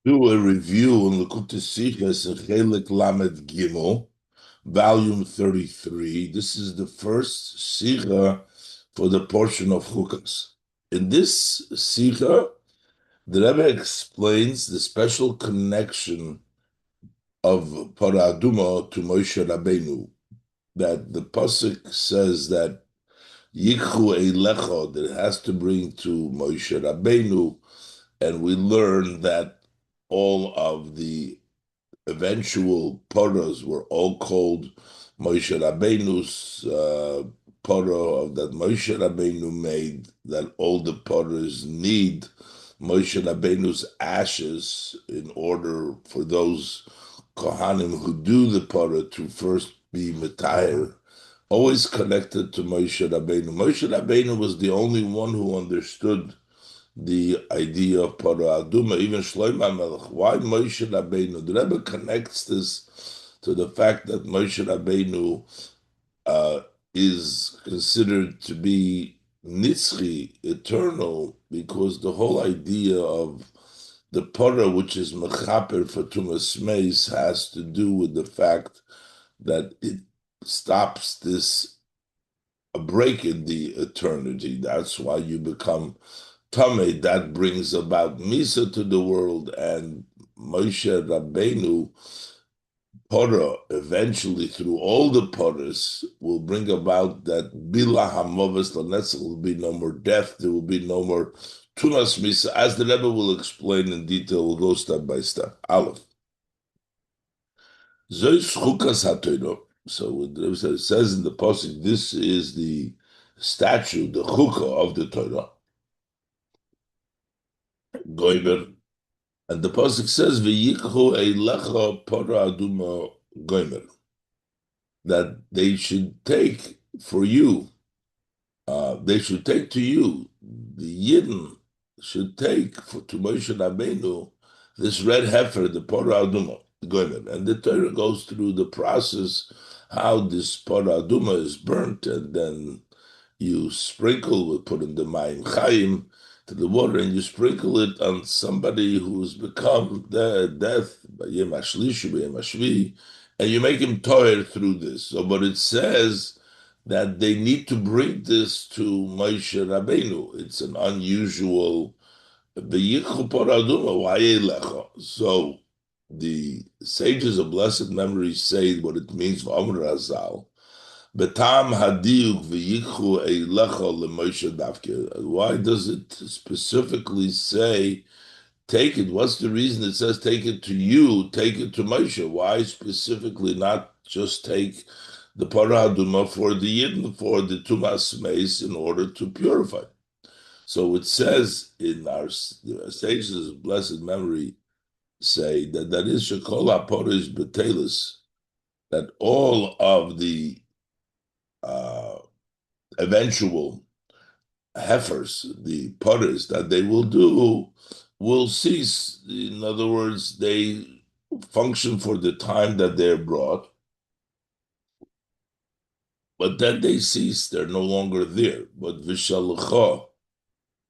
Do a review on Likutei Sichos in Chelik Lamed Gimel, volume 33. This is the first Sikha for the portion of Chukas. In this Sikha, the Rebbe explains the special connection of Paraduma to Moshe Rabbeinu, that the Pasuk says that Yikhu Eilecha, that it has to bring to Moshe Rabbeinu, and we learn that all of the eventual paras were all called Moshe Rabbeinu's para that Moshe Rabbeinu made, that all the paras need Moshe Rabbeinu's ashes in order for those Kohanim who do the para to first be Metayer, always connected to Moshe Rabbeinu. Moshe Rabbeinu was the only one who understood the idea of Para Aduma, even Shlomo Melech. Why Moshe Rabbeinu? The Rebbe connects this to the fact that Moshe Rabbeinu is considered to be Nitzchi, eternal, because the whole idea of the Para, which is Mechaper for Tumas Meis, has to do with the fact that it stops this a break in the eternity. That's why you become Tameh. That brings about Misa to the world, and Moshe Rabbeinu Porah, eventually through all the Porahs, will bring about that Bila Hamovis Lanetzach, will be no more death, there will be no more Tumas Misa, as the Rebbe will explain in detail. We'll go step by step. Aleph. Zois Chukas HaTorah. So it says in the Pasuk, this is the statue, the Chukah of the Torah. Goimer. And the Pasuk says, V'yikhu eilecha para aduma goimer. That they should take for you, they should take to you, the Yidden should take to Moshe Rabbeinu this red heifer, the para aduma goimer. And the Torah goes through the process how this para aduma is burnt, and then you sprinkle, we put in the mayim chayim, to the water, and you sprinkle it on somebody who's become death, and you make him toil through this. So, but it says that they need to bring this to Moshe Rabbeinu. It's an unusual. So the sages of blessed memory say what it means for Amr Azal. Betam hadiuk v'yikhu eilecha leMoshe davke. Why does it specifically say take it? What's the reason it says take it to you, take it to Moshe? Why specifically not just take the paraduma for the yidden, for the tumas meis, in order to purify? So it says in our sages of blessed memory say that is shekol haporish betelis, that all of the eventual heifers, the putters that they will do, will cease. In other words, they function for the time that they're brought, but then they cease. They're no longer there. But Vishalucha,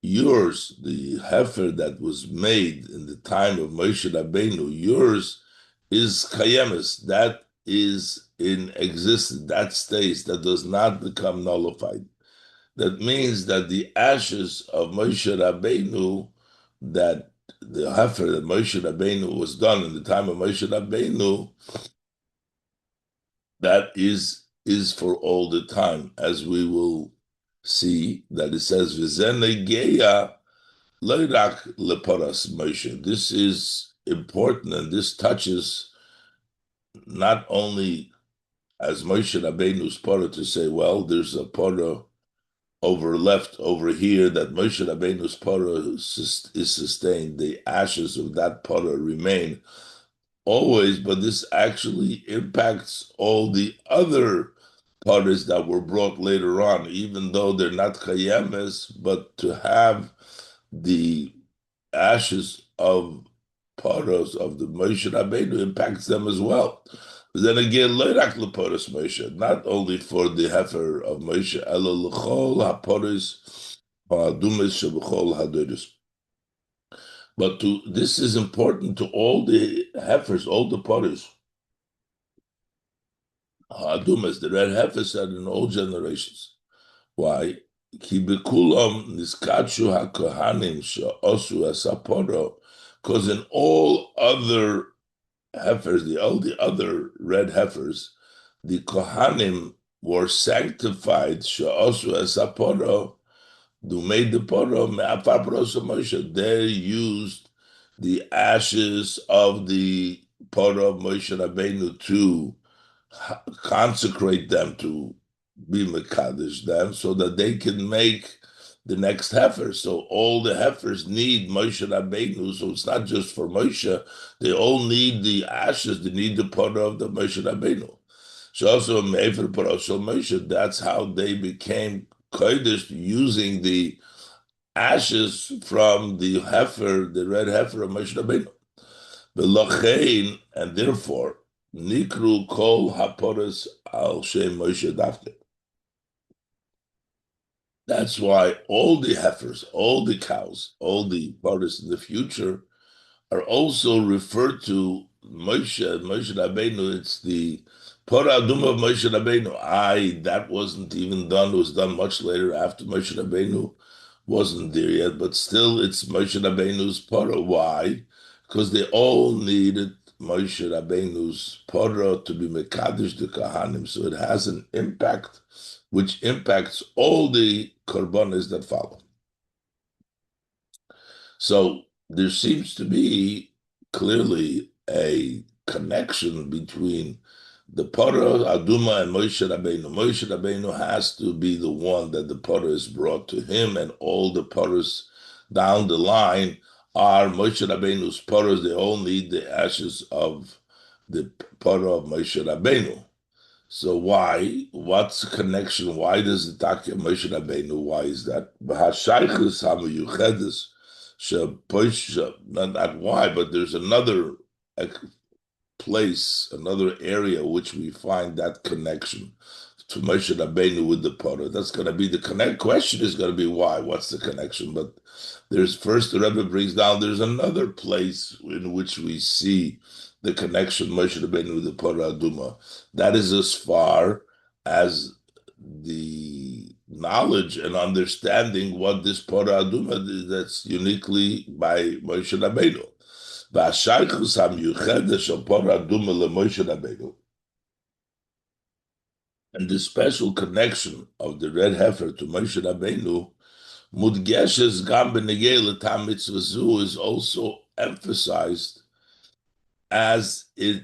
yours, the heifer that was made in the time of Moshe Rabbeinu, yours is kayemis. That is in existence. That stays. That does not become nullified. That means that the ashes of Moshe Rabbeinu, that the heifer that Moshe Rabbeinu was done in the time of Moshe Rabbeinu, that is for all the time, as we will see that it says V'zenegeya leirak leparas Moshe. This is important, and this touches not only as Moshe Rabbeinu's para to say, well, there's a para over here that Moshe Rabbeinu's para is sustained. The ashes of that para remain always, but this actually impacts all the other paras that were brought later on, even though they're not kayemes, but to have the ashes of paras of the Moshe Rabbeinu impacts them as well. But then again, loirak leparas Moshe, not only for the heifer of Moshe, elo lechol haparas ha'adumis shebechol hadoros. But this is important to all the heifers, all the potters. Adumas, the red heifers are in all generations. Why? Ki bekulam niskachu hakohanim she'osu asaporo, because in all other heifers, all the other red heifers, the kohanim were sanctified she'osu asaporo, who made the poro me'afar prosa Moshe. They used the ashes of the poro of Moshe Rabbeinu to consecrate them, to be mekadosh them, so that they can make the next heifer. So all the heifers need Moshe Rabbeinu. So it's not just for Moshe; they all need the ashes. They need the poro of the Moshe Rabbeinu. So also Heifer Parasha Moshe. That's how they became kodesh, using the ashes from the heifer, the red heifer of Moshe Rabbeinu. V'lochein, and therefore, nikru kol haporos al shem Moshe Dafke. That's why all the heifers, all the cows, all the poros in the future are also referred to Moshe Rabbeinu. It's the Pora Aduma of Moshe Rabbeinu. That wasn't even done. It was done much later after Moshe Rabbeinu wasn't there yet, but still it's Moshe Rabbeinu's Pora. Why? Because they all needed Moshe Rabbeinu's Pora to be Mekadosh the Kahanim. So it has an impact which impacts all the Korbanos that follow. So there seems to be clearly a connection between the Paro Aduma and Moshe Rabbeinu. Moshe Rabbeinu has to be the one that the Paro is brought to him, and all the Paros down the line are Moshe Rabbeinu's Paros. They all need the ashes of the Paro of Moshe Rabbeinu. So why? What's the connection? Why does it talk about Moshe Rabbeinu? Why is that? Not why, but there's another place, another area which we find that connection to Moshe Rabbeinu with the Torah. That's going to be the connect. Question is going to be why? What's the connection? But there's first the Rebbe brings down. There's another place in which we see the connection Moshe Rabbeinu with the Torah Aduma. That is as far as the knowledge and understanding what this Torah Aduma is, that's uniquely by Moshe Rabbeinu. And the special connection of the red heifer to Moshe Rabbeinu, Mudgeshes Gam B'Negei L'Tam Mitzvah Zu, is also emphasized as it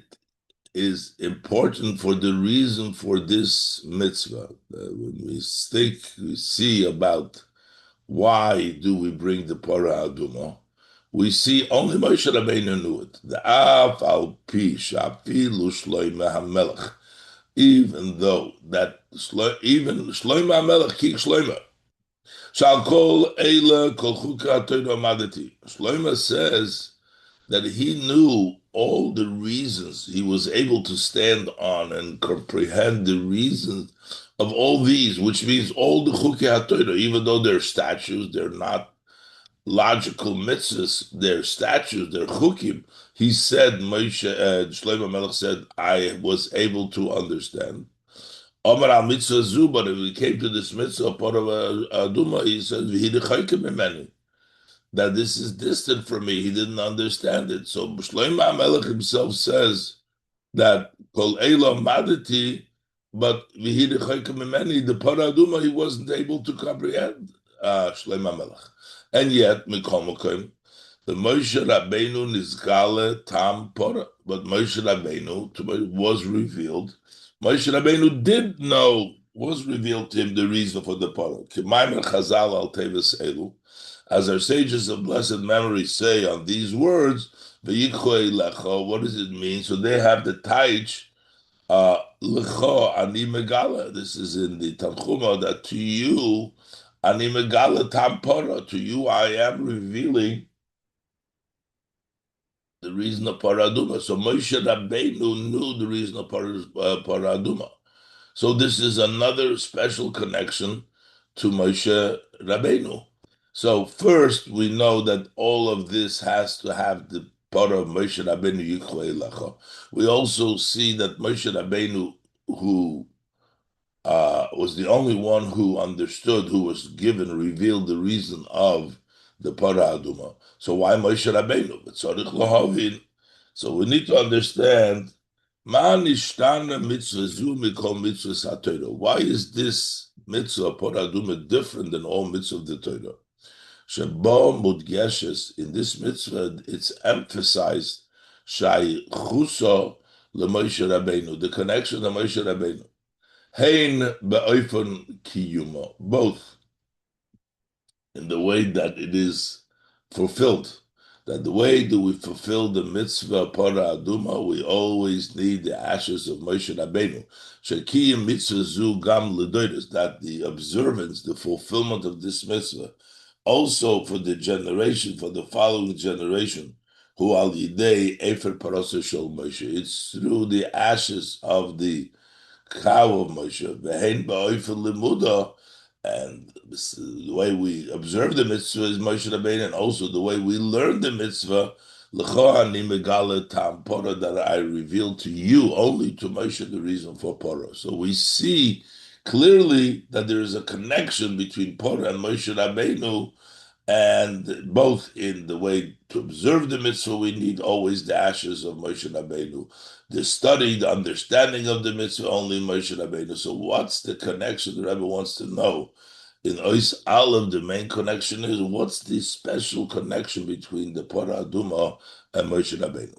is important for the reason for this mitzvah. When we think, we see about why do we bring the Parah Aduma, we see only Moshe Rabbeinu knew it. The Af al Pi Shafilu Shloimeh HaMelech, even though that even Shloimeh HaMelech Kik Shloimeh Shal Kol Eila Kol Chuka Torah Madati. Shloimeh says that he knew all the reasons, he was able to stand on and comprehend the reasons of all these, which means all the Chukei HaTorah, even though they're statues, they're not logical mitzvahs, they're statues, they're chukim. He said, Shlomo Melech said, I was able to understand. Omar al mitzvah zu, but when we came to this mitzvah, part of Aduma, he said, that this is distant from me. He didn't understand it. So Shlomo Melech himself says that Kol Eila Madati, but the Paraduma he wasn't able to comprehend Shlomo Melech. And yet, Mikol Mokim, the Moshe Rabbeinu Nizgale Tam Pora, but Moshe Rabbeinu was revealed. Moshe Rabbeinu did know, was revealed to him the reason for the Pora. K'maimer Chazal al Tevis Elu, as our sages of blessed memory say on these words, V'yichoi lecho, what does it mean? So they have the taich, lecho ani megala. This is in the Tanchuma, that to you, ani megala tampara, to you I am revealing the reason of paraduma. So Moshe Rabbeinu knew the reason of paraduma. So this is another special connection to Moshe Rabbeinu. So first, we know that all of this has to have the part of Moshe Rabbeinu Yichlei Lecha. We also see that Moshe Rabbeinu, who was the only one who understood, who was given, revealed the reason of the Para Aduma. So why Moshe Rabbeinu? V'tzorich lahavin. So we need to understand Ma nishtana mitzvah zu mikol mitzvahs haTorah. Why is this mitzvah Para Aduma different than all mitzvah of the Torah? Sheba mudgeshes, in this mitzvah, it's emphasized Shai Chuso LeMoshe Rabbeinu, the connection to Moshe Rabbeinu. Hein be'oifon kiyumo, both in the way that it is fulfilled. That the way that we fulfill the mitzvah para aduma, we always need the ashes of Moshe Rabbeinu. Shekiyim mitzvah zu gam ledoides, that the observance, the fulfillment of this mitzvah, also for the generation, for the following generation, who al yidei efer parasa shel Moshe. It's through the ashes of the cow of Moshe, v'hein ba'oifel limuda, and the way we observe the mitzvah is Moshe Rabbeinu, and also the way we learn the mitzvah, l'cho ani megala tam pora, that I reveal to you, only to Moshe, the reason for pora. So we see clearly that there is a connection between pora and Moshe Rabbeinu, and both in the way to observe the mitzvah, we need always the ashes of Moshe Rabbeinu. The study, the understanding of the mitzvah, only Moshe Rabbeinu. So what's the connection? The Rebbe wants to know. In Ois Aleph, the main connection is, what's the special connection between the Parah Aduma and Moshe Rabbeinu?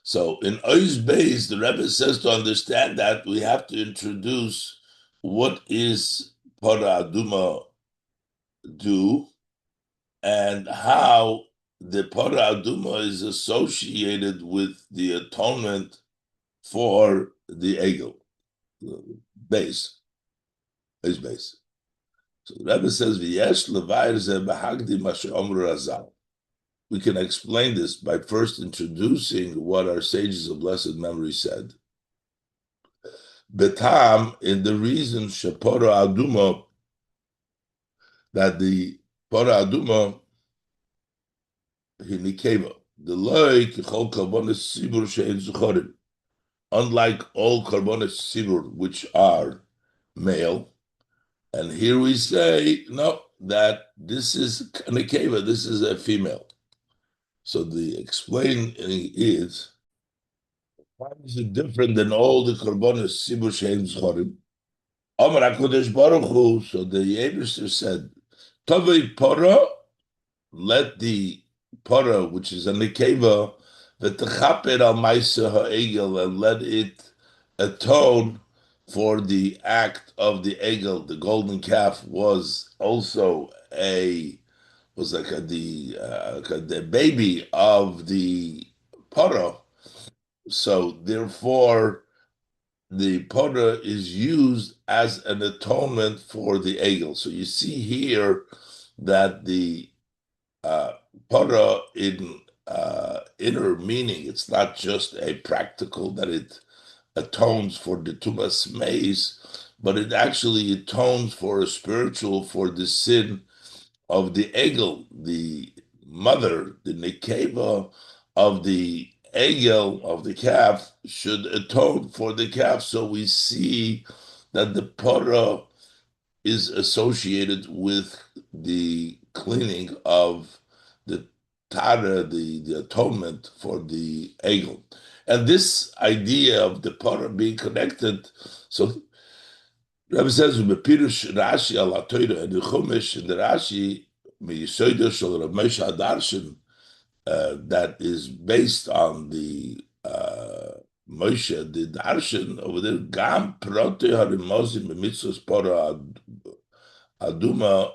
So in Ois Beis, the Rebbe says to understand that we have to introduce what is Parah Aduma do, and how the Para Aduma is associated with the atonement for the Egel base. So the Rebbe says, "V'yesh levayir ze behagdi masher omru razal." We can explain this by first introducing what our sages of blessed memory said. Betam, in the reason shepora aduma, that the Para Aduma hinikeva, the loy kichol karbonis sibur she'en zuchorim, unlike all karbonis sibur which are male, and here we say no, that this is a nekeva, this is a female. So the explaining is, why is it different than all the karbonis sibur she'en zuchorim? Amar HaKadosh Baruch Hu, so the Yebusher said, Tovei Pora, let the para, which is a nekeva, v'techaper al ma'aser ha'egel, and let it atone for the act of the egel. The golden calf was also the baby of the para. So therefore, the para is used as an atonement for the egel. So you see here that the para in inner meaning, it's not just a practical that it atones for the tumas meis, but it actually atones for a spiritual, for the sin of the egel, the mother, the nekeva of the egel, of the calf, should atone for the calf. So we see that the para is associated with the cleaning of the tara, the atonement for the egel. And this idea of the para being connected, so Rabbi says, Bepirush Rashi al Torah, and the Chumash in the Rashi, Miyisoido Shal Rav Moshe Adarshan, that is based on the Moshe, the Darshan over there, Gam Prote Harimozim Mitzvos Para Aduma,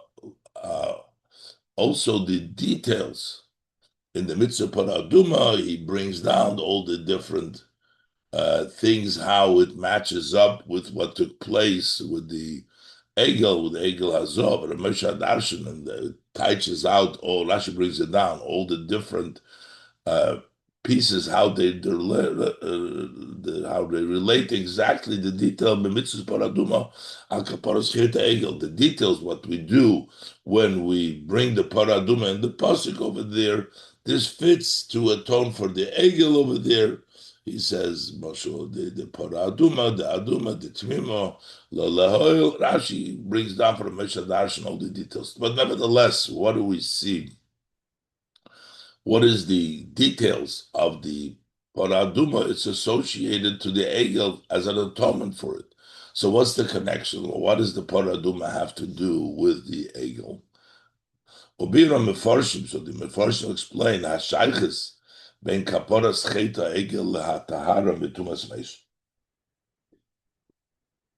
also the details in the mitzvah Para Aduma, he brings down all the different things, how it matches up with what took place with the Egel Hazov, and Moshe Darshan, and teaches out all, Rashi brings it down, all the different pieces, how they relate exactly the detail b'mitzvos paraduma al kaparas chet egel. The details, what we do when we bring the paraduma and the pasuk over there, this fits to atone for the egel over there. He says, Moshe, the paraduma, the aduma, the tmimo, la Rashi brings down from Meshach Darshan all the details. But nevertheless, what do we see? What is the details of the paraduma? It's associated to the egel as an atonement for it. So what's the connection? What does the paraduma have to do with the egel? Obira mefarshim, so the mefarshim explain hashayches ben kaporas cheta egel lehatahara mitumas meis.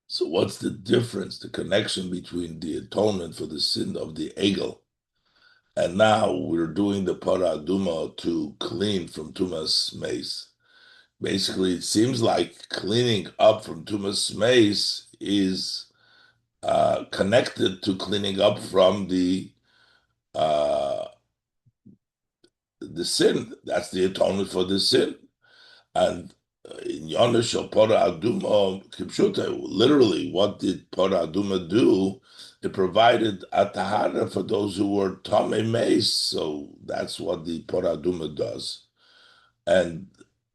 So what's the difference, the connection between the atonement for the sin of the egel, and now we're doing the paraduma to clean from tumas meis? Basically, it seems like cleaning up from tumas meis is connected to cleaning up from uh, the sin. That's the atonement for the sin. And in Yonesh or Pora Aduma Kipshuta, literally, what did Pora Aduma do? It provided atahara for those who were Tame Meis. So that's what the Pora Aduma does. And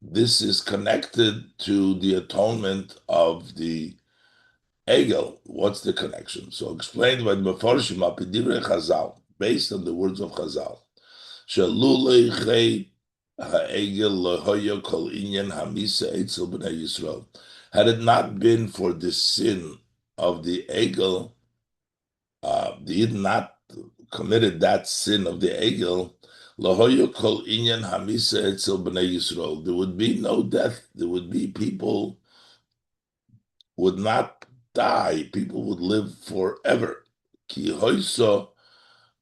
this is connected to the atonement of the Egel. What's the connection? So explained by the Meforshim Apidivre Chazal, based on the words of Chazal. Shalulei Chei Ha'egel Lehoya Kol Inyan Hamisa Eitzel B'nai Yisrael. Had it not been for the sin of the Egel, they had not committed that sin of the Egel, Lahoya Kol Inyan Hamisa Etzel B'nai Yisrael, there would be no death. There would be people would not die. People would live forever. Ki Hoyso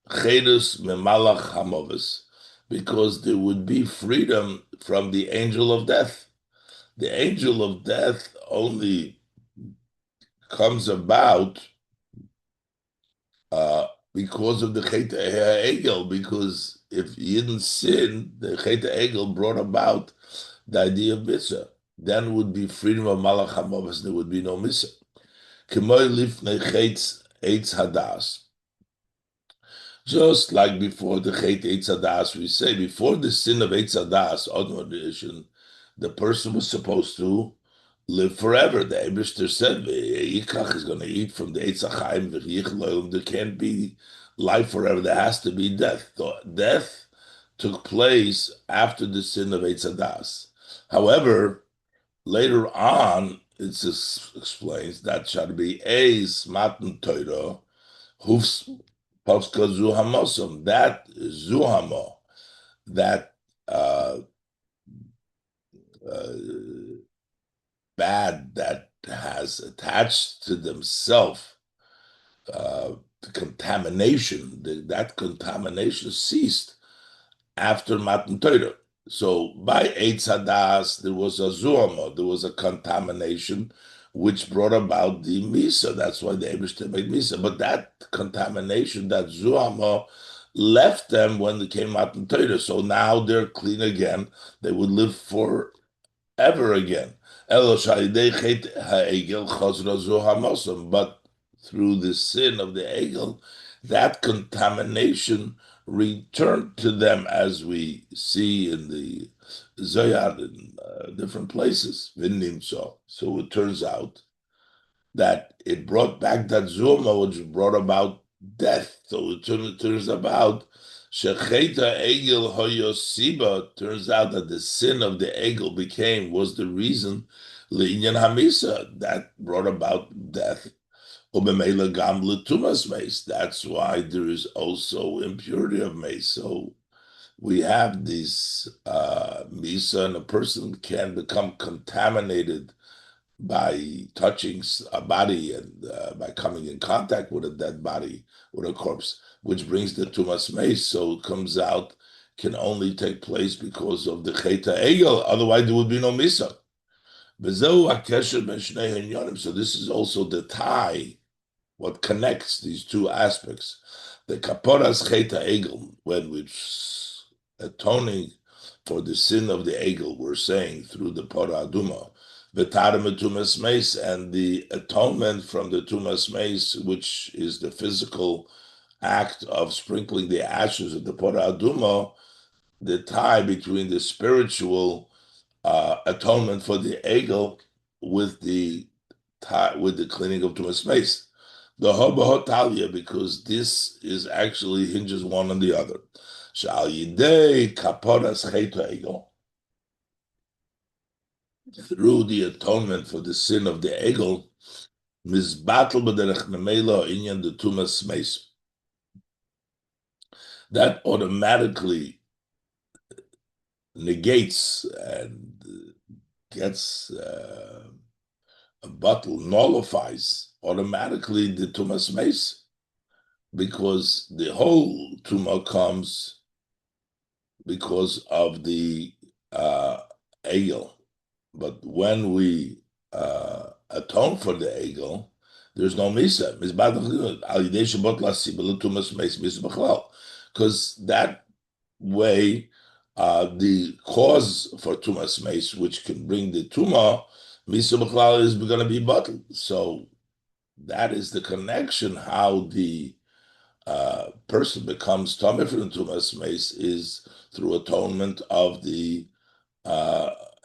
Chedus Memalach Hamovis, because there would be freedom from the angel of death. The angel of death only comes about because of the Chet Egel, because if he didn't sin, the Chet Egel brought about the idea of Mitzvah. Then would be freedom of Malach HaMavos, there would be no Mitzvah. K'moy lifnei Chetz Eitz Hadas. Just like before the Chet Eitz Hadas, we say, before the sin of Eitz Hadas, the person was supposed to live forever. The Eibishter said, Yikach is going to eat from the Eitz HaChaim, there can't be life forever, there has to be death. Death took place after the sin of Eitz Hadas. However, later on, it just explains that should be Eis Matan Torah, Hufs Pavska Zuhamosum, that Zuhamo, that bad that has attached to themselves the contamination, that contamination ceased after Matan Torah. So by Eitz Hadas, there was a zuhama, there was a contamination which brought about the Misa. That's why the Eibishter made Misa. But that contamination, that zuhama, left them when they came Matan Torah. So now they're clean again. They would live forever again. But through the sin of the Egel, that contamination returned to them, as we see in the Zohar in different places. So it turns out that it brought back that Zuma, which brought about death. So it turns about Shecheta Egel Hoyosiba. Turns out that the sin of the Egel was the reason Le'inyan Hamisa that brought about death. That's why there is also impurity of mace. So we have these misa, and a person can become contaminated by touching a body and by coming in contact with a dead body, with a corpse, which brings the tumas mace. So it comes out, can only take place because of the cheta egel. Otherwise, there would be no misa. So this is also the tie, what connects these two aspects. The kaporas cheta egel, when we're atoning for the sin of the egel, we're saying through the Pora Aduma, V'tarem tumas meis, and the atonement from the tumas meis, which is the physical act of sprinkling the ashes of the Pora Aduma, the tie between the spiritual atonement for the egel with the cleaning of tumas meis. The hobahotalia, because this is actually hinges one on the other. Shal yidei kaporas cheto egel, through the atonement for the sin of the egel, mizbatel b'derech memela inyan the tumas meis. That automatically negates and gets a bottle nullifies automatically the tumas meis, because the whole tumah comes because of the egel. But when we atone for the egel, there's no misa. Because that way, the cause for tumas meis, which can bring the tumah, misa b'chlal, is going to be bottled. So that is the connection. How the person becomes tameh for the tumas meis is through atonement of the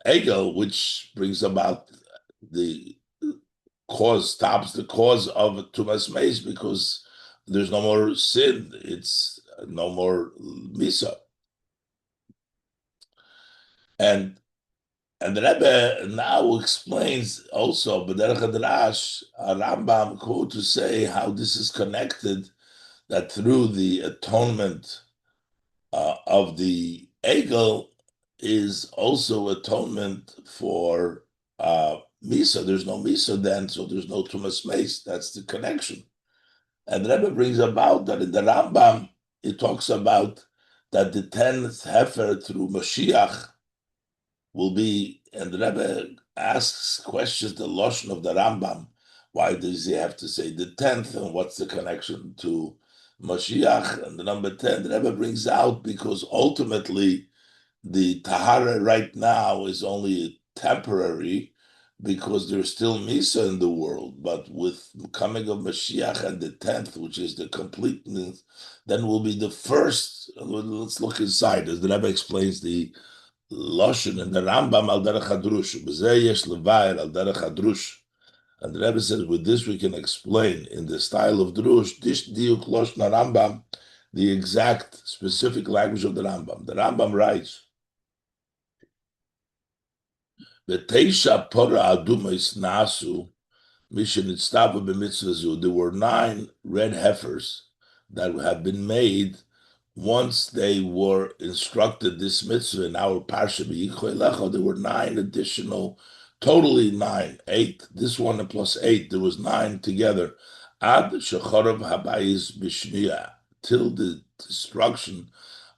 egel, which brings about the cause, stops the cause of tumas meis, because there's no more sin. It's no more misa. And the Rebbe now explains also, B'derech Hadrash, a Rambam quote to say how this is connected, that through the atonement of the egel is also atonement for Misa. There's no Misa then, so there's no Tumas Meis. That's the connection. And the Rebbe brings about that in the Rambam, it talks about that the 10th Heifer through Mashiach will be, and the Rebbe asks questions, the Lashon of the Rambam. Why does he have to say the 10th, and what's the connection to Mashiach? And the number 10, the Rebbe brings out, because ultimately the Tahara right now is only temporary, because there's still Misa in the world. But with the coming of Mashiach and the 10th, which is the completeness, then will be the first. Let's look inside, as the Rebbe explains the Lashon and the Rambam al derech hadrush. B'zeh yesh levayer al derech hadrush. And the Rebbe says, with this we can explain in the style of drush, dish diuk Lashon Rambam, the exact specific language of the Rambam. The Rambam writes, V'teisha pora adumos nasu mishen itztavu b'mitzvah zu. There were 9 red heifers that have been made once they were instructed this mitzvah in our parsha b'yichoi lecha. There were 9 additional, totally 9, 8. This one plus 8, there was 9 together. Ad shechorav habayis b'shniya, till the destruction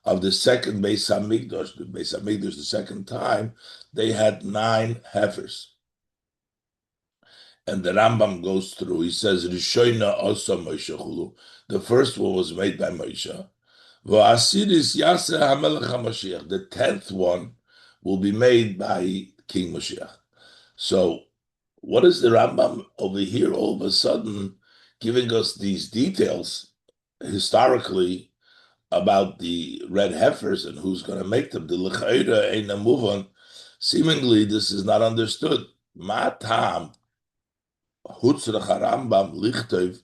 of the second Beis Hamikdash. The Beis Hamikdash, the second time, they had 9 heifers. And the Rambam goes through. He says, Rishoina also Moshe Chulu. The first one was made by Moshe. V'asiris Yaseh HaMelech HaMashiach. The 10th one will be made by King Mashiach. So, what is the Rambam over here all of a sudden giving us these details historically about the red heifers and who's going to make them? The L'chaira Ein Amuvan. Seemingly, this is not understood. Ma Tam Hutzrach Rambam Lichtov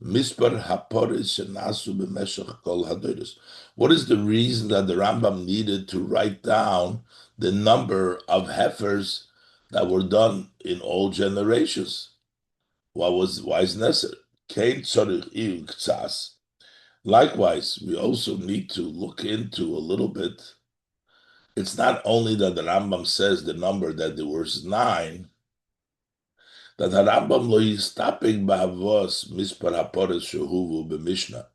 Mispar Haporis Shenasu B'Meshach Kol Hadoros. What is the reason that the Rambam needed to write down the number of heifers that were done in all generations? Why is necessary? Kein tzorich iu ktsas. Likewise, we also need to look into a little bit. It's not only that the Rambam says the number that there was 9, that the Rambam lo yistapik ba'avos mispar haporos shehuvu b'mishnah.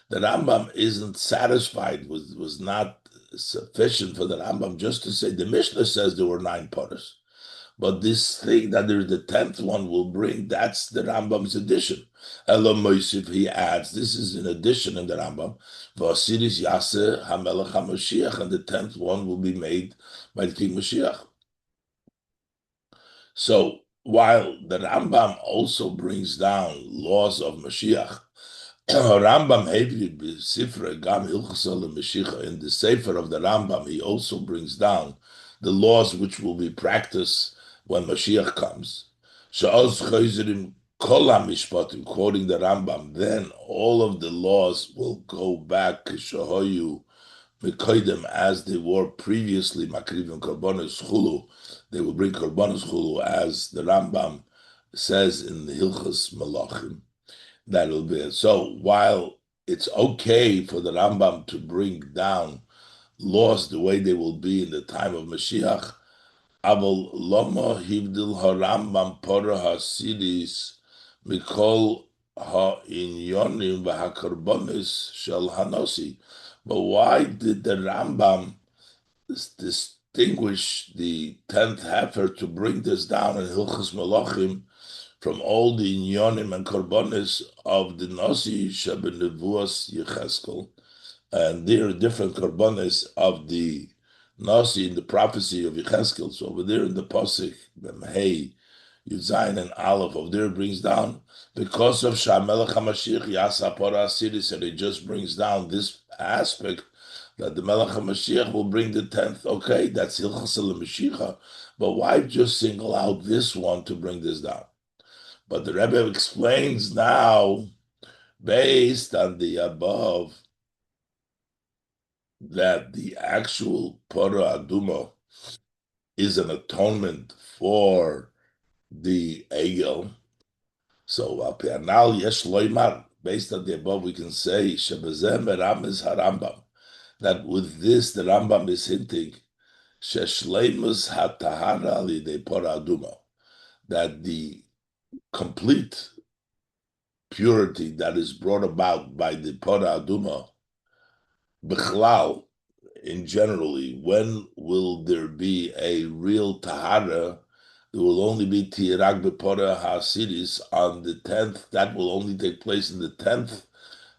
The Rambam isn't satisfied, was not sufficient for the Rambam just to say the Mishnah says there were 9 poros. But this thing that there's the 10th one will bring, that's the Rambam's addition. Elam Moisif, he adds, this is an addition in the Rambam. Vasiris Yase Hamelech HaMashiach, and the 10th one will be made by the King Mashiach. So while the Rambam also brings down laws of Mashiach, Rambam Heifer Sifra Gam Hilchasal Mashiach, in the Sefer of the Rambam, he also brings down the laws which will be practiced when Mashiach comes. Sha'oz Chayzerim Kol HaMishpatim, quoting the Rambam, then all of the laws will go back Shahoyu Mekoidem as they were previously Makrivim Korbanos Chulu. They will bring Korbanos Chulu, as the Rambam says in the Hilchas Malachim. That'll be it. So while it's okay for the Rambam to bring down laws the way they will be in the time of Mashiach, Abel Loma Hivdil HaRambam Pora HaSidis Mikol HaInyonim VaHakarbonis Shel Hanosi. But why did the Rambam distinguish the 10th heifer to bring this down in Hilchas Malachim from all the inyonim and korbanos of the Nasi Shabenevuas Yecheskel? And there are different korbanos of the Nasi in the prophecy of Yecheskel. So over there in the Pasuk, Hey, Yuzayin and Aleph, over there it brings down, because of Shamelech HaMashiach Yasa Pora Asiris, and it just brings down this aspect that the Melech HaMashiach will bring the 10th. Okay, that's Hilchas Mashiach, but why just single out this one to bring this down? But the Rebbe explains now, based on the above, that the actual Pora Aduma is an atonement for the Egel. So, Yesh Loimar, based on the above, we can say, Shebezeh Meram is Harambam, that with this, the Rambam is hinting, Sheshleimus Hatahara Alidei Pora Aduma, that the complete purity that is brought about by the Pora Aduma, Bichlal, in generally, when will there be a real Tahara? There will only be Tirag Bepora HaSidis on the 10th. That will only take place in the 10th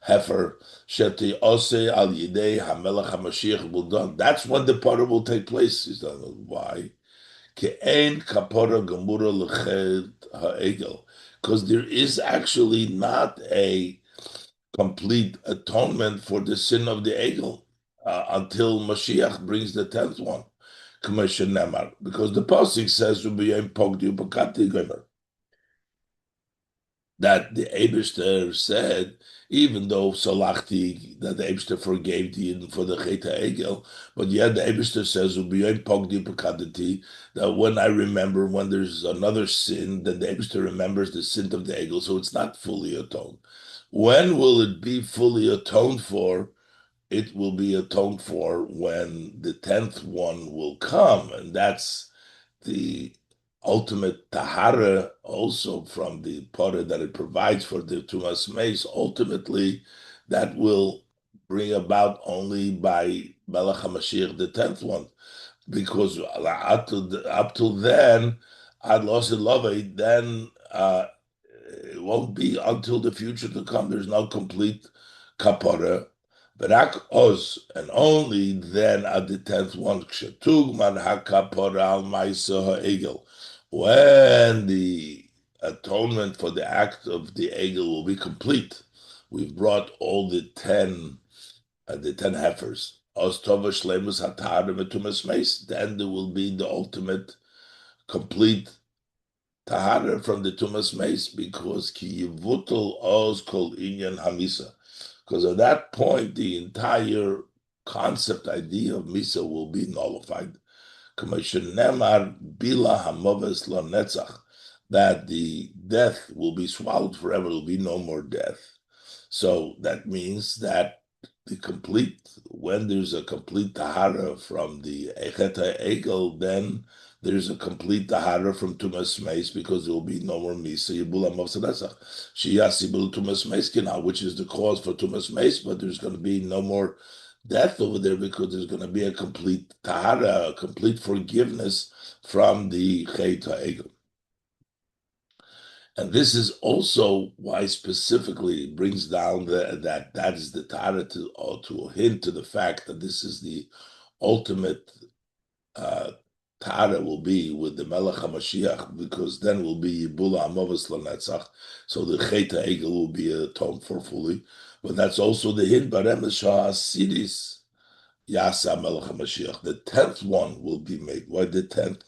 Heifer. Sheti Ose Al Yidei HaMelech HaMashiach will done. That's when the Pora will take place. He's done. Why? Ke'en Kapora Gemura Leched HaEgel. Because there is actually not a complete atonement for the sin of the Egel until Mashiach brings the 10th one. Because the Pasuk says that the Eibishter said, even though Salachti, that the Eibishter forgave the Yidden for the Cheta Egel, but yet the Eibishter says that when I remember, when there's another sin, then the Eibishter remembers the sin of the Egel, so it's not fully atoned. When will it be fully atoned for? It will be atoned for when the 10th one will come, and that's the ultimate tahara also from the pora that it provides for the tumas meis. Ultimately, that will bring about only by Melech HaMashiach, the 10th one, because up till then, ad losilove, then it won't be until the future to come. There's no complete kapara. Barak Oz, and only then at the 10th one, Kshetugman HaKapara Al Maisa HaEgel, when the atonement for the act of the Egel will be complete. We've brought all the 10 heifers. Oz Tova Shlemus HaTahara Metumas Meis, then there will be the ultimate complete tahara from the tumas meis, because ki yivutul oz kol inyan hamisa. Because at that point, the entire concept idea of misa will be nullified. Nemar bila hamoves lo netzach, that the death will be swallowed forever. There will be no more death. So that means that when there's a complete tahara from the echeta egel, then there's a complete tahara from tumas meis, because there will be no more misa yibula mavsadasach shiyas yibul tumas meis kina, which is the cause for tumas meis, but there's going to be no more death over there because there's going to be a complete tahara, a complete forgiveness from the Chet HaEgel. And this is also why specifically it brings down that is the tahara to hint to the fact that this is the ultimate tahara will be with the Melech HaMashiach, because then will be Yibula Amovas Lanetzach, so the Chet HaEgel will be atoned for fully. But that's also the hint, Baremes Shah Asidis Yasa Melech HaMashiach. The 10th one will be made. Why the 10th?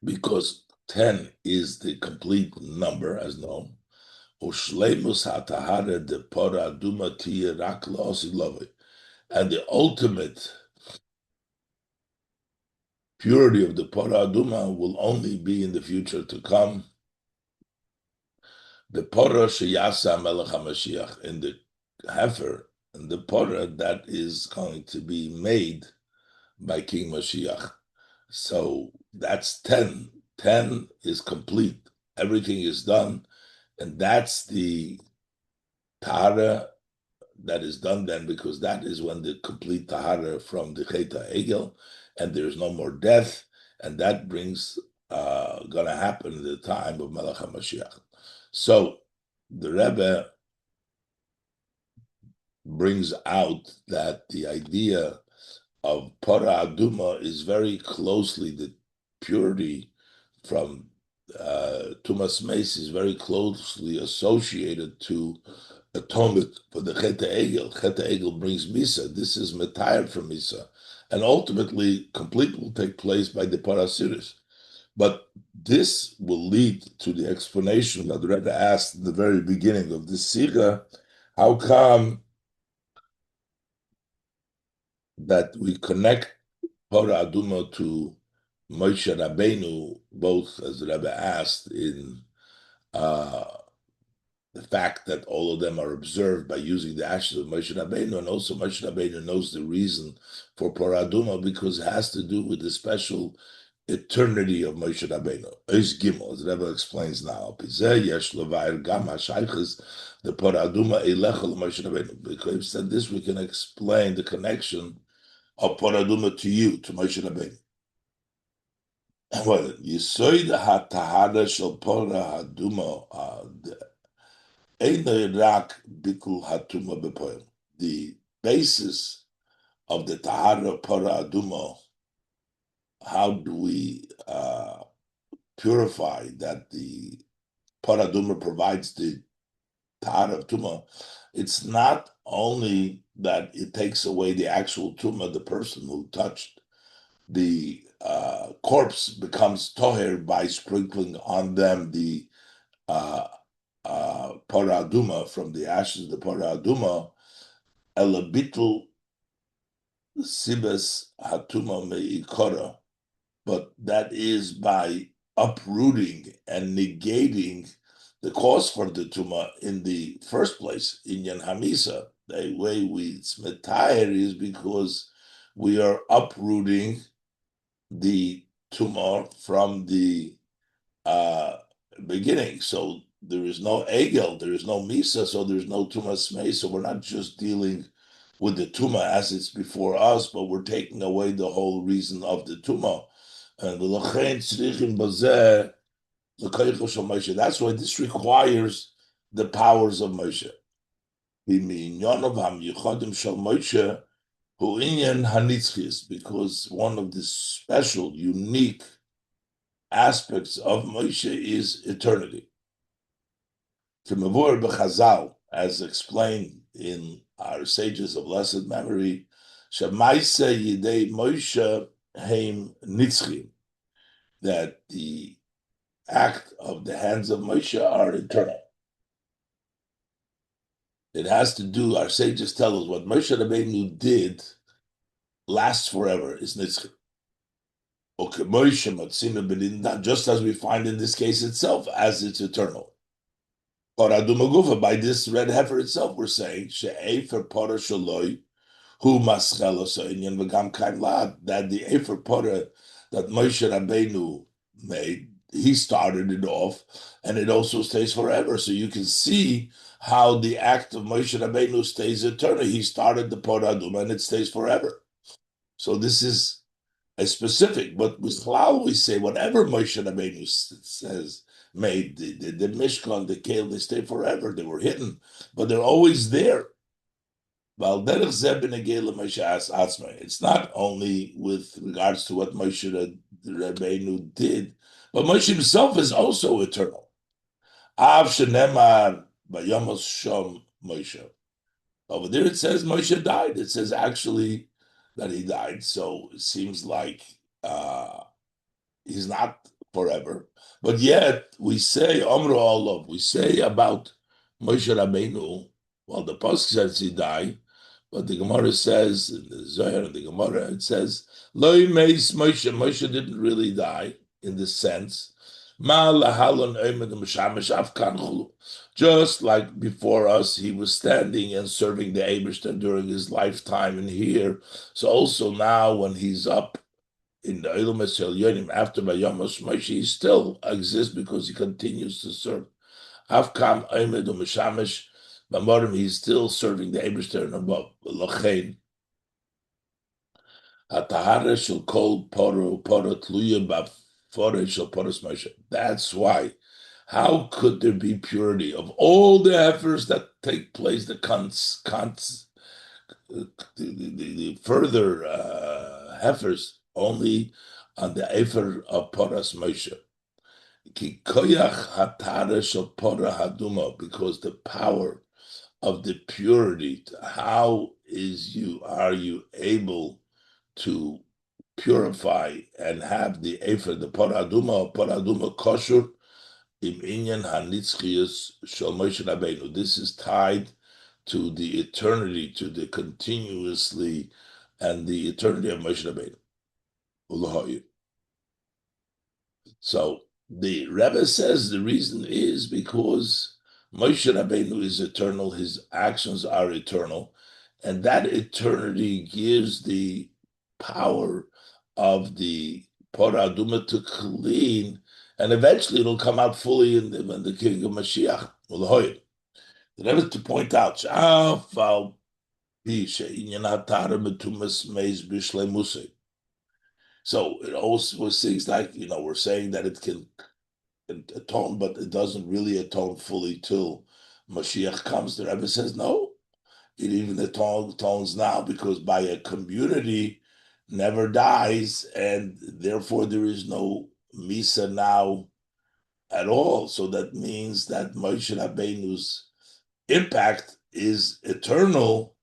Because 10 is the complete number, as known. Ushleimus hatahara de pora aduma tiye rak la'osi. And the ultimate purity of the pora aduma will only be in the future to come. The pora sheyasa melech HaMashiach, in the Heifer, and the pora that is going to be made by King Mashiach. So that's 10. 10 is complete. Everything is done. And that's the tahara that is done then, because that is when the complete tahara from the Chet HaEgel, and there's no more death. And that brings, going to happen in the time of Melech HaMashiach. So the Rebbe brings out that the idea of Para Aduma is very closely, the purity from Tumas Meis is very closely associated to atonement for the Chet HaEgel. Chet HaEgel brings Misa. This is Metayr from Misa. And ultimately, complete will take place by the Parasiris. But this will lead to the explanation that the Rebbe asked in the very beginning of this Sikha, how come that we connect Torah Aduma to Moshe Rabbeinu, both, as the Rebbe asked, in the fact that all of them are observed by using the ashes of Moshe Rabbeinu, and also Moshe Rabbeinu knows the reason for Torah Aduma because it has to do with the special eternity of Moshe Rabbeinu. Eis Gimel, as the Rebbe explains now, the Torah Aduma Eilecha Moshe Rabbeinu. Because he said this, we can explain the connection of Torah Aduma to you, to Moshe Rabbeinu. Well, Yisoid HaTahara Shel Torah Aduma Ein Rak Bikul Hatuma Bepoel. The basis of the Tahara Torah Aduma, how do we purify that the Torah Aduma provides the Tahara of Tuma? It's not only that it takes away the actual Tuma, the person who touched the corpse becomes toher by sprinkling on them the Parah Aduma from the ashes of the Parah Aduma, elabitul sibes hatuma meikora, but that is by uprooting and negating the cause for the tuma in the first place. Inyan Hamisa, the way we smetayir is because we are uprooting the tumor from the beginning. So there is no egel, there is no misa, so there's no tuma smei. So we're not just dealing with the tuma as it's before us, but we're taking away the whole reason of the tuma. And that's why this requires the powers of Moshe. Because one of the special, unique aspects of Moshe is eternity. As explained in our sages of blessed memory, that the act of the hands of Moshe are eternal. It has to do, our sages tell us, what Moshe Rabbeinu did lasts forever, is nitzchim. Just as we find in this case itself, as it's eternal. By this red heifer itself, we're saying she'efer pora shaloi hu maschelos inyan v'gam kaim lad, that the efer pora that Moshe Rabbeinu made he started it off, and it also stays forever. So you can see how the act of Moshe Rabbeinu stays eternal. He started the Torah Aduma, and it stays forever. So this is a specific, but with Chalal we say whatever Moshe Rabbeinu says made the Mishkan, the Kale, they stay forever. They were hidden, but they're always there. It's not only with regards to what Moshe Rabbeinu did, but Moshe himself is also eternal. Av shenemar bayamos shom Moshe. Over there it says Moshe died. It says actually that he died. So it seems like he's not forever. But yet we say Omro Olav, we say about Moshe Rabbeinu, well, the Pasuk says he died, but the Gemara says, in the Zohar and the Gemara, it says, Loi meis Moshe, Moshe didn't really die in the sense, just like before us, he was standing and serving the Eibishter during his lifetime and here. So also now when he's up in the Eilu Mesel Yonim after Bayamos Moshe, he still exists because he continues to serve. Avkam Eimed Umeshamish Bamorim, he's still serving the Eibishter and above. Lochein Hatahara shel kol poro tluya b'fore shel poros Moshe. That's why. How could there be purity of all the efforts that take place? The further heifers only on the Heifer of Poras Moshe. Ki koyach hatara shel pora haduma, because the power of the purity. How are you able to purify and have the Heifer, the pora aduma kosher im inyan hanitzchius shel Moshe Rabbeinu? This is tied to the eternity, to the continuously, and the eternity of Moshe Rabbeinu. So the Rebbe says the reason is because Moshe Rabbeinu is eternal, his actions are eternal, and that eternity gives the power of the Porah Aduma to clean, and eventually it'll come out fully in the king of Mashiach. The Rebbe to point out, so it also seems like, we're saying that it can atone, but it doesn't really atone fully till Mashiach comes. The Rebbe says, no, it even atones now, because by a community never dies, and therefore there is no Misa now at all. So that means that Moshe Rabbeinu's impact is eternal.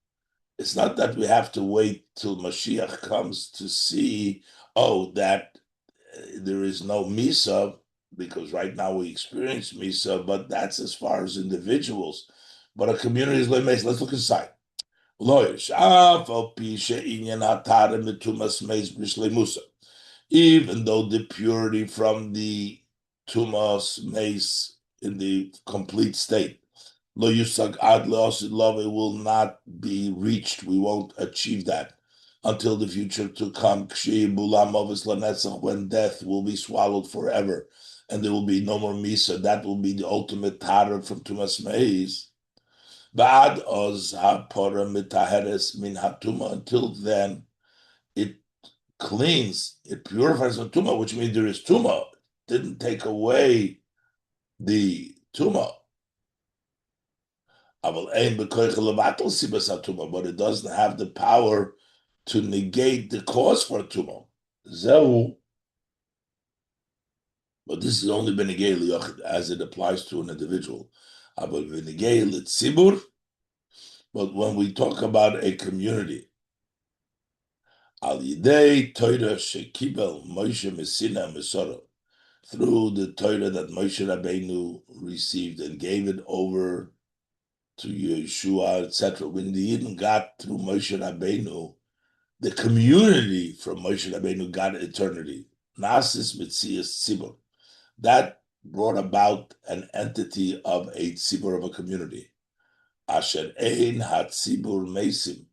It's not that we have to wait till Mashiach comes to see, that there is no Misa, because right now we experience Misa, but that's as far as individuals. But a community is Lemes. Let's look inside. Even though the purity from the Tumas Mace in the complete state, Lo Yusag Ad Love, it will not be reached. We won't achieve that until the future to come, when death will be swallowed forever, and there will be no more Misa. That will be the ultimate Tara from Tumas Meis. Ba'ad oz ha'pora mitaheres min hatuma. Until then, it cleans, it purifies the tuma, which means there is tuma. It didn't take away the tuma. But it doesn't have the power to negate the cause for tumah. But this is only benegay liyochid, as it applies to an individual. But when we talk about a community, al yidei Torah shekibel Moshe Messina Mesora, through the Torah that Moshe Rabbeinu received and gave it over to Yeshua, etc. When the Yidden got through Moshe Rabbeinu, the community from Moshe Rabbeinu got eternity. Nasis Mitzias Tzibur. That brought about an entity of a tzibur, of a community. Asher ein hatzibur mesim.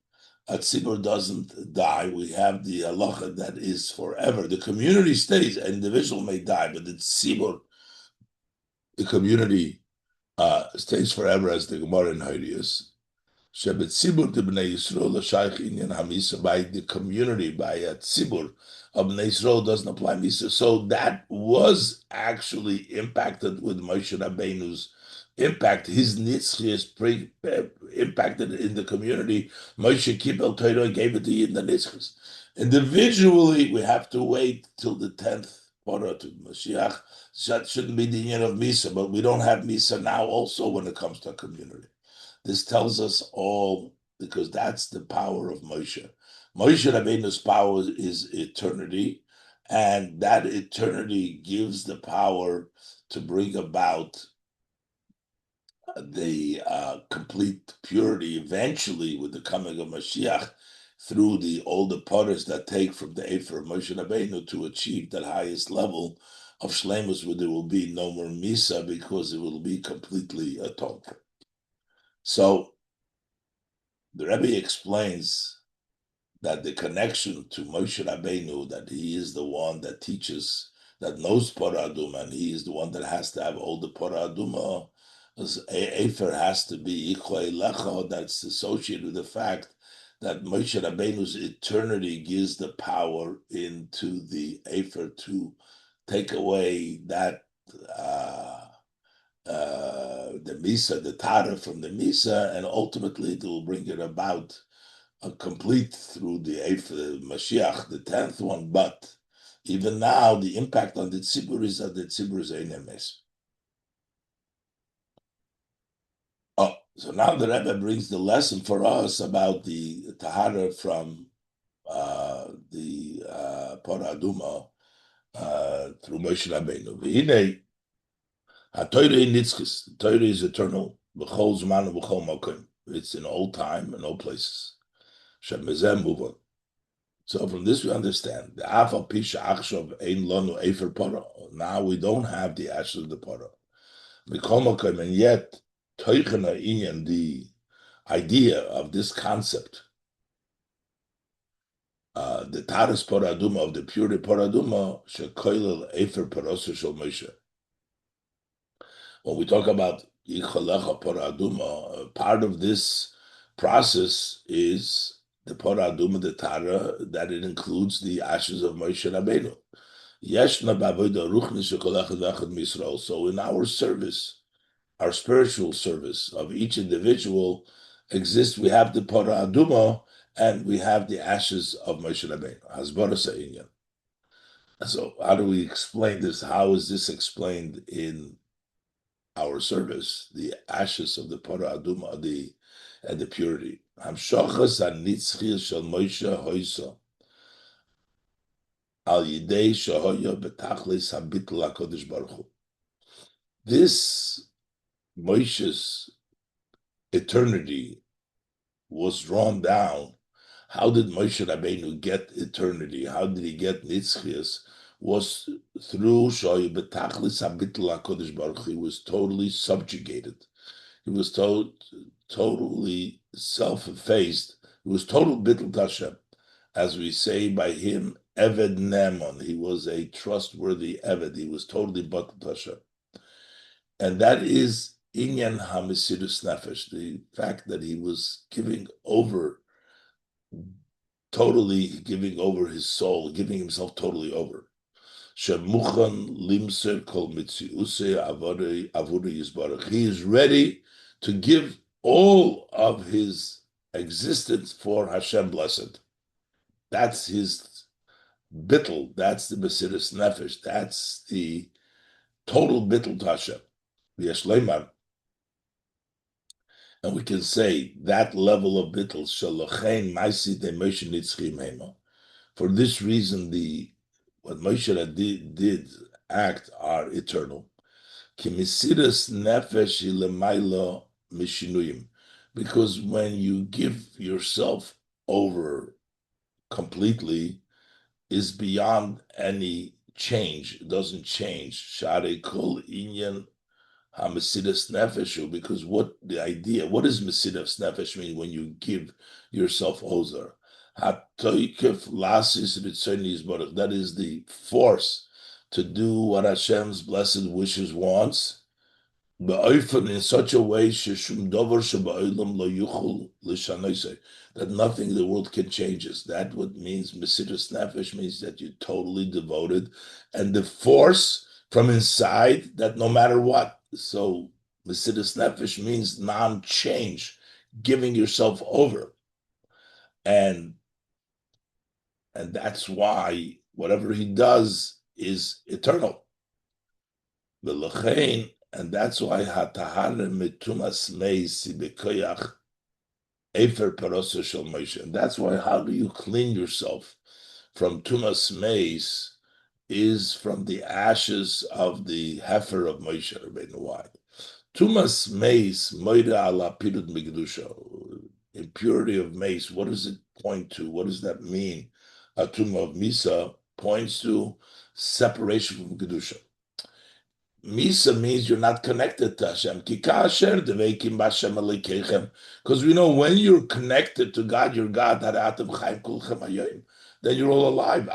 a tzibur doesn't die. We have the halacha that is forever. The community stays. An individual may die, but the tzibur, the community, stays forever, as the Gemara in Horius. Shebetzibur de Bnei Yisrael l'shayich inyan hamisa, by the community, by a tzibur of Bnei Yisrael doesn't apply misa. So that was actually impacted with Moshe Rabbeinu's impact. His nitzchi impacted in the community. Moshe Kibbel Torah gave it to Yidden nitzchis. Individually, we have to wait till the 10th Torah to Mashiach. That shouldn't be the union of misa, but we don't have misa now also when it comes to a community. This tells us all, because that's the power of Moshe. Moshe Rabbeinu's power is eternity, and that eternity gives the power to bring about the complete purity eventually with the coming of Mashiach through the older potters that take from the Heifer of Moshe Rabbeinu to achieve that highest level of shleimus, where there will be no more misa because it will be completely atoned. So the Rebbe explains that the connection to Moshe Rabbeinu, that he is the one that teaches, that knows Parah Aduma, and he is the one that has to have all the Parah Aduma. Heifer has to be Ichoi Lecha, that's associated with the fact that Moshe Rabbeinu's eternity gives the power into the Heifer to take away that the Misa, the Tara from the Misa, and ultimately it will bring it about a complete through the Mashiach, the 10th one. But even now, the impact on the Tzibur is that the Tzibur is ein emes. Oh, so now the Rebbe brings the lesson for us about the Tahara from the Parah Aduma through Moshe Rabbeinu. V'hinei HaTorah nitzchis. The Torah is eternal. B'chol zman u'b'chol mokim. It's in all time and all places. Shemezem move on. So from this we understand the Afal Pisha Achshav Ein Lanu Heifer Parah. Now we don't have the ashes of the Parah. B'chol mokim, and yet Toichena Inyan, the idea of this concept, the Taras Parah Aduma, of the purity Parah Aduma, Shekoilel Heifer Parosa Shel Moshe. When we talk about Yichalecha Parah Aduma, part of this process is the Parah Aduma, the Tara, that it includes the ashes of Moshe Rabbeinu. Yeshna b'avoda ruchnis shekol echad v'echad misrael. So in our service, our spiritual service of each individual exists. We have the Parah Aduma and we have the ashes of Moshe Rabbeinu. Hasbara Sa'inyan. So how do we explain this? How is this explained in our service? The ashes of the Parah Aduma, and the purity. Hamshachas hanitzchil shel Moshe hoysa al yidei shahoya betachlis habitl HaKadosh Baruch Hu. This Moshe's eternity was drawn down. How did Moshe Rabbeinu get eternity? How did he get nitzchias? Was through shoyu betachlis habitl HaKadosh Baruch Hu. He was totally subjugated. He was totally self-effaced. He was total bittul Hashem. As we say by him, Eved Nemon. He was a trustworthy Eved. He was totally bittul Hashem. And that is Inyan HaMesirus Nefesh, the fact that he was totally giving over his soul, giving himself totally over. Shemuchan limser kol mitziuse avurei yisbarach. He is ready to give all of his existence for Hashem blessed. That's his bittul. That's the Mesiras Nefesh. That's the total bittul to Hashem. V'yeshleiman. And we can say that level of bittul, shalochein maisi de Moshe nitzchim hema. For this reason, what Moshe did act are eternal. Kimisiras nefesh ilemaila mishinuyim, because when you give yourself over completely, is beyond any change. It doesn't change. Share kol inyan Hamesidas nefesh, because what does Mesidas nefesh mean when you give yourself over? Hatoikef lasis ritzonis baruch. That is the force to do what Hashem's blessed wishes wants. Ba'ofen in such a way sheshum dover sheba'olam lo yuchol l'shanoisei, that nothing in the world can change us. That what means Mesidas nefesh means that you're totally devoted, and the force from inside that no matter what. So Mesidas nefesh means non-change, giving yourself over, and that's why whatever he does is eternal. And that's why hatahana mitumas meisi bekoyach Heifer parosa shel Moshe. And that's why how do you clean yourself from tumas meis is from the ashes of the heifer of Moshe Rabbeinu. Why? Tumas meis moida ala pirud migdusha. Impurity of mace. What does it point to? What does that mean? A tumah of misa points to separation from kedusha. Misa means you're not connected to Hashem. Because we know when you're connected to God, your God, then you're all alive.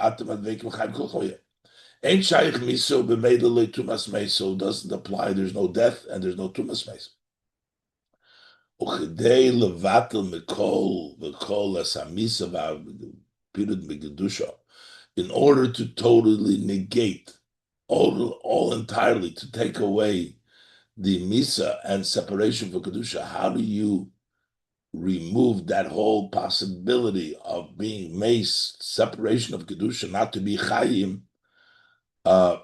Ain't shaykh miso b'meidele tumas meso doesn't apply. There's no death and there's no tumas meso. Uchidei levatel mikol esamisa v'apirud megedusha, in order to totally negate, all entirely, to take away the misa and separation for kedusha. How do you remove that whole possibility of being mace, separation of kedusha, not to be chayim? We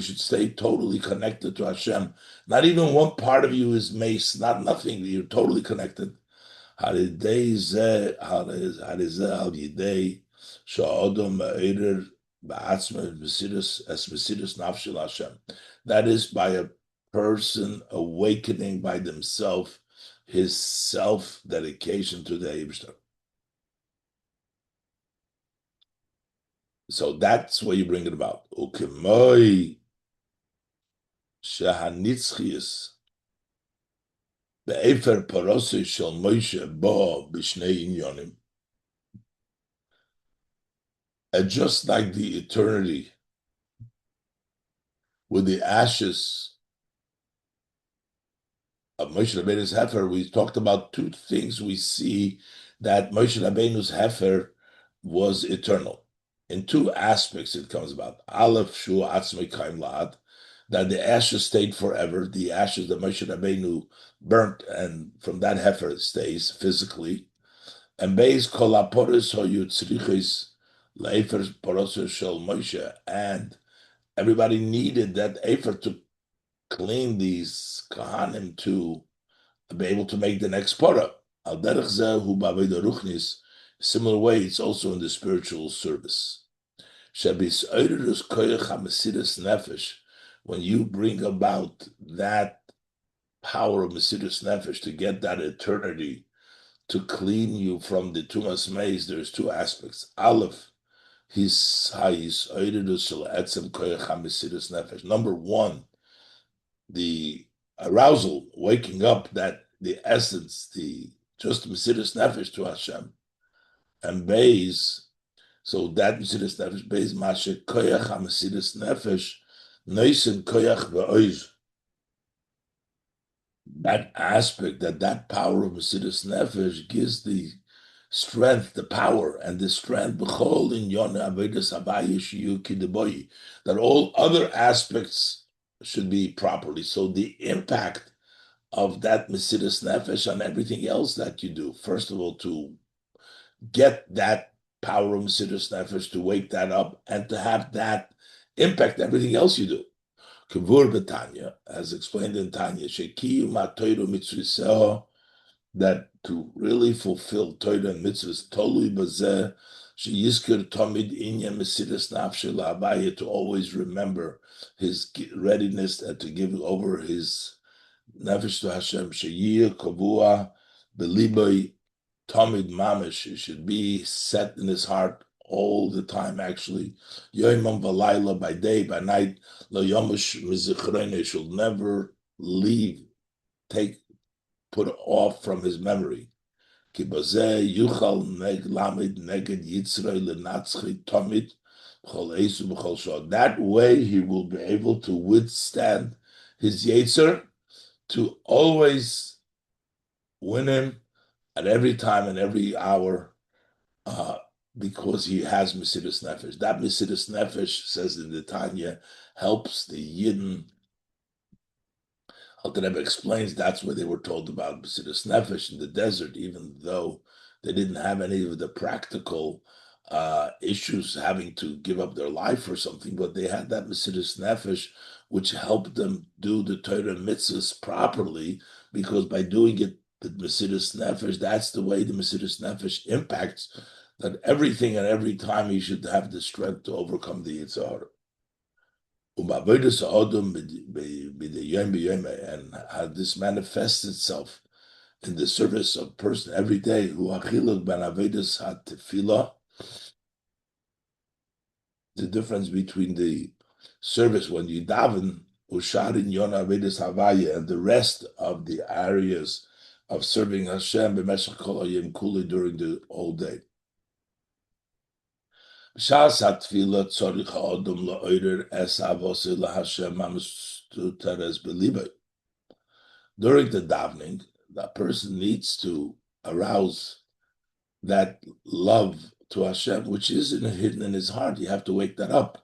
should stay totally connected to Hashem. Not even one part of you is mace, not nothing. You're totally connected. That is by a person awakening by themselves his self-dedication to the Eibishter. So that's where you bring it about. Ukemoi shehanitzchius be'efer parosei shel Moshe bo b'shnei inyonim. And just like the eternity with the ashes of Moshe Rabbeinu's Heifer, we talked about two things. We see that Moshe Rabbeinu's Heifer was eternal. In two aspects it comes about. Aleph shu atzmei kaim la'ad, that the ashes stayed forever, the ashes that Moshe Rabbeinu burnt, and from that heifer it stays physically. And beis kol haporos hoyu tzrichos le'efer poroso shel Moshe, and everybody needed that heifer to clean these kahanim to be able to make the next porah. Al derech zeh hu b'aveda ruchnis. Similar way, it's also in the spiritual service. When you bring about that power of Mesidas Nefesh to get that eternity, to clean you from the Tumas Meis, there's two aspects. Aleph, number one, the arousal, waking up, that the essence, the just Mesidas Nefesh to Hashem. And Beis, so that Mesidas Nefesh, Beis Mashe Koyach HaMesidas Nefesh, Noisen Koyach V'oiz. That aspect, that power of Mesidas Nefesh gives the strength, the power, and the strength, B'chol in Yonah Avedas Abaye Shiyu Kideboyi, that all other aspects should be properly. So the impact of that Mesidas Nefesh on everything else that you do, first of all, to get that power of Mesidas Nefesh, to wake that up, and to have that impact everything else you do. Kavur b'Tanya, as explained in Tanya, Shekiyu ma'toyru mitzvah, that to really fulfill Torah and mitzvahs, tolui bazeh, sheyizkir tamid inyan Mesidas Nafshe la'Abaye, to always remember his readiness and to give over his nefesh to Hashem, sheyiyah kavua b'liboy tamid mamish, it should be set in his heart all the time, actually. Yoimam v'layla, by day, by night. Lo yomush mizichrene, shall never leave, put off from his memory. Ki bazeh yuchal lamed neged yitzrei lenatzchi tamid b'chol esu b'chol shah. That way he will be able to withstand his yetzer, to always win him at every time and every hour, because he has Mesidus Nefesh. That Mesidus Nefesh, says in the Tanya, helps the Yidden. Alter Rebbe explains that's where they were told about Mesidus Nefesh in the desert, even though they didn't have any of the practical issues having to give up their life or something, but they had that Mesidus Nefesh, which helped them do the Torah mitzvahs properly, because by doing it with Mesidus Nefesh, that's the way the Mesidus Nefesh impacts, that everything and every time he should have the strength to overcome the Yitzhar. And how this manifests itself in the service of person every day. The difference between the service when you daven, usharin yona avedis havaya, and the rest of the areas of serving Hashem b'meshach kol hayom kuli, during the whole day. During the davening, that person needs to arouse that love to Hashem, which is hidden in his heart. You have to wake that up.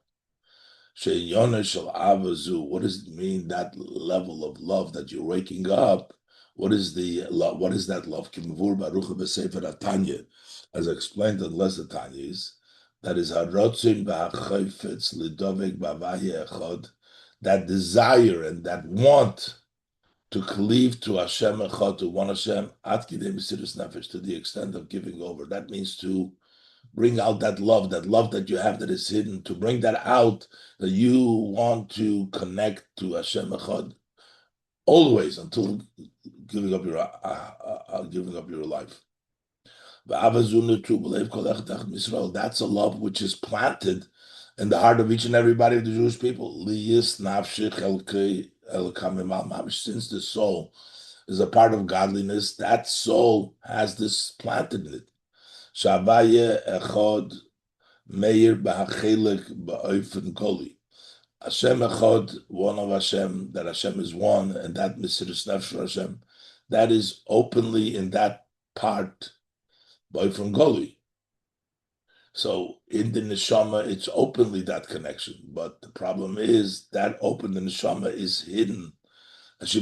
What does it mean, that level of love that you're waking up? What is the love? What is that love? As I explained in Lesser Tanyas, that is that desire and that want to cleave to Hashem Echad, to one Hashem, to the extent of giving over. That means to bring out that love that you have that is hidden, to bring that out, that you want to connect to Hashem Echad always, until giving up your life. That's a love which is planted in the heart of each and everybody of the Jewish people. Since the soul is a part of godliness, that soul has this planted in it. Hashem Echad, one of Hashem, that Hashem is one, and that Mesidus Nefesh Hashem, that is openly in that part, from Goli. So in the neshama, it's openly that connection. But the problem is that open the neshama is hidden. It's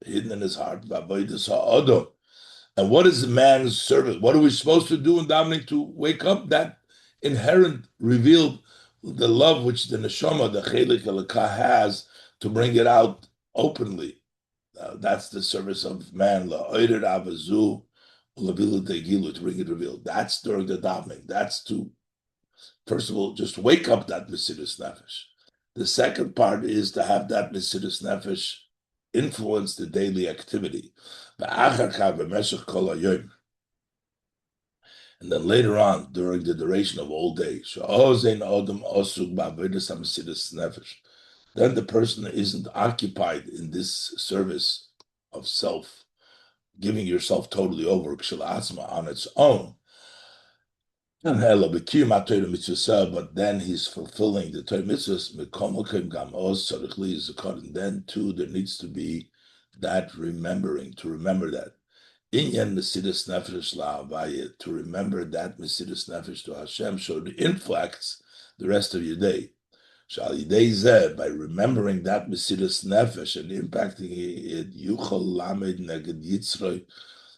hidden in his heart. And what is the man's service? What are we supposed to do in davening to wake up that inherent, revealed, the love which the neshama, the chelik elokah, has, to bring it out openly? That's the service of man. To bring it revealed. That's during the davening. That's to, first of all, just wake up that Mesidus Nefesh. The second part is to have that Mesidus Nefesh influence the daily activity. And then later on, during the duration of all day, then the person isn't occupied in this service of self, giving yourself totally over on its own. But then he's fulfilling the Torah mitzvahs. And then too, there needs to be that remembering, to remember that. Inyan Mesidus Nefesh la'avaya, to remember that Mesidus Nefesh to Hashem, so it inflects the rest of your day. By remembering that Mesidus Nefesh and impacting it, Yuchal Lamed Neged Yitzrei,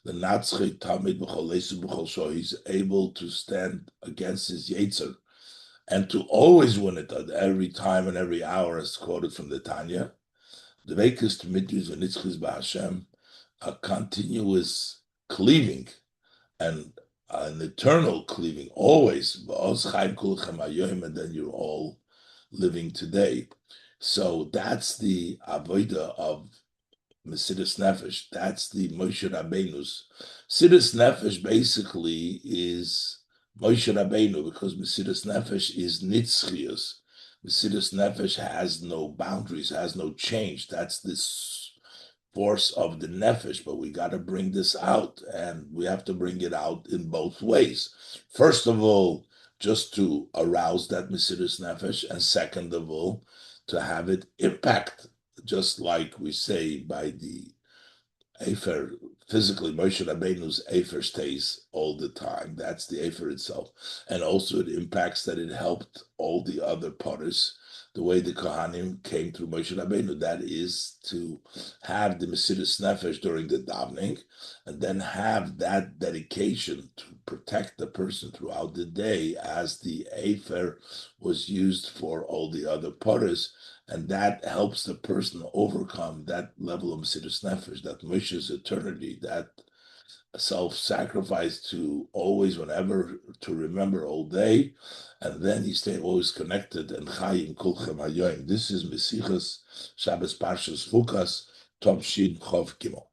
the Natzchi Tamid B'chol Esu B'chol Shah, he's able to stand against his Yetzer and to always win it at every time and every hour, as quoted from the Tanya. The Veikis Tmitus V'nitzchis B'Hashem, a continuous cleaving and an eternal cleaving, always. And then you're all living today. So that's the avodah of Mesidus Nefesh. That's the Moshe Rabbeinu's. Sidus Nefesh basically is Moshe Rabbeinu, because Mesiras Nefesh is Nitzchias. Mesiras Nefesh has no boundaries, has no change. That's this force of the Nefesh, but we got to bring this out, and we have to bring it out in both ways. First of all, just to arouse that Mesiras Nefesh, and second of all, to have it impact, just like we say by the Heifer, physically, Moshe Rabbeinu's Heifer stays all the time. That's the Heifer itself. And also it impacts that it helped all the other potters, the way the Kohanim came through Moshe Rabbeinu. That is to have the Mesiras Nefesh during the davening, and then have that dedication to protect the person throughout the day, as the Heifer was used for all the other potters. And that helps the person overcome that level of Mesiras Nefesh, that Moshe's eternity, that self-sacrifice to always, whenever, to remember all day, and then he stay always connected. And Chayim Kulchem Hayoim. This is Mesichos Shabbos Parshas Chukas, Tom Shin Chov Gimel.